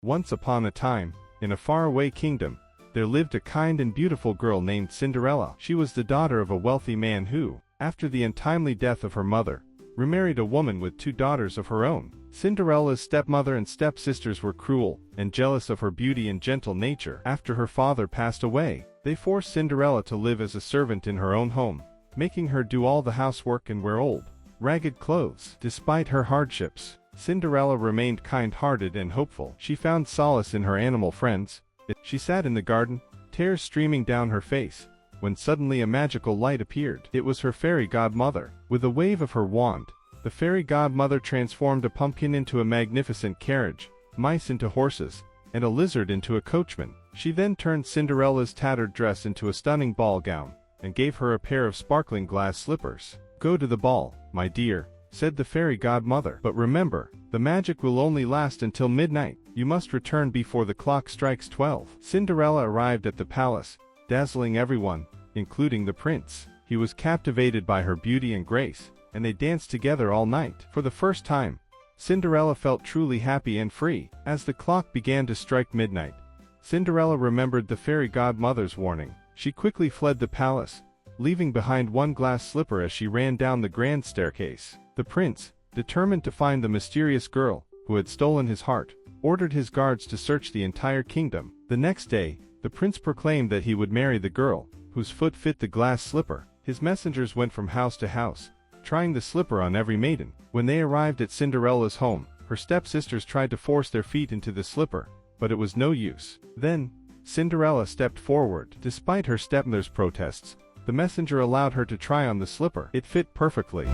Once upon a time, in a faraway kingdom, there lived a kind and beautiful girl named Cinderella. She was the daughter of a wealthy man who, after the untimely death of her mother, remarried a woman with 2 daughters of her own. Cinderella's stepmother and stepsisters were cruel and jealous of her beauty and gentle nature. After her father passed away, they forced Cinderella to live as a servant in her own home, making her do all the housework and wear old, ragged clothes. Despite her hardships, Cinderella remained kind-hearted and hopeful. She found solace in her animal friends. She sat in the garden, tears streaming down her face, when suddenly a magical light appeared. It was her fairy godmother. With a wave of her wand, the fairy godmother transformed a pumpkin into a magnificent carriage, mice into horses, and a lizard into a coachman. She then turned Cinderella's tattered dress into a stunning ball gown, and gave her a pair of sparkling glass slippers. "Go to the ball, my dear," said the fairy godmother. "But remember, the magic will only last until midnight. You must return before the clock strikes 12. Cinderella arrived at the palace, dazzling everyone, including the prince. He was captivated by her beauty and grace, and they danced together all night. For the first time, Cinderella felt truly happy and free. As the clock began to strike midnight, Cinderella remembered the fairy godmother's warning. She quickly fled the palace, leaving behind one glass slipper as she ran down the grand staircase. The prince, determined to find the mysterious girl who had stolen his heart, ordered his guards to search the entire kingdom. The next day, the prince proclaimed that he would marry the girl whose foot fit the glass slipper. His messengers went from house to house, trying the slipper on every maiden. When they arrived at Cinderella's home, her stepsisters tried to force their feet into the slipper, but it was no use. Then, Cinderella stepped forward. Despite her stepmother's protests, the messenger allowed her to try on the slipper. It fit perfectly.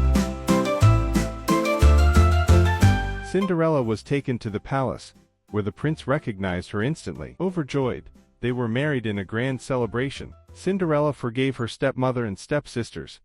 Cinderella was taken to the palace, where the prince recognized her instantly. Overjoyed, they were married in a grand celebration. Cinderella forgave her stepmother and stepsisters,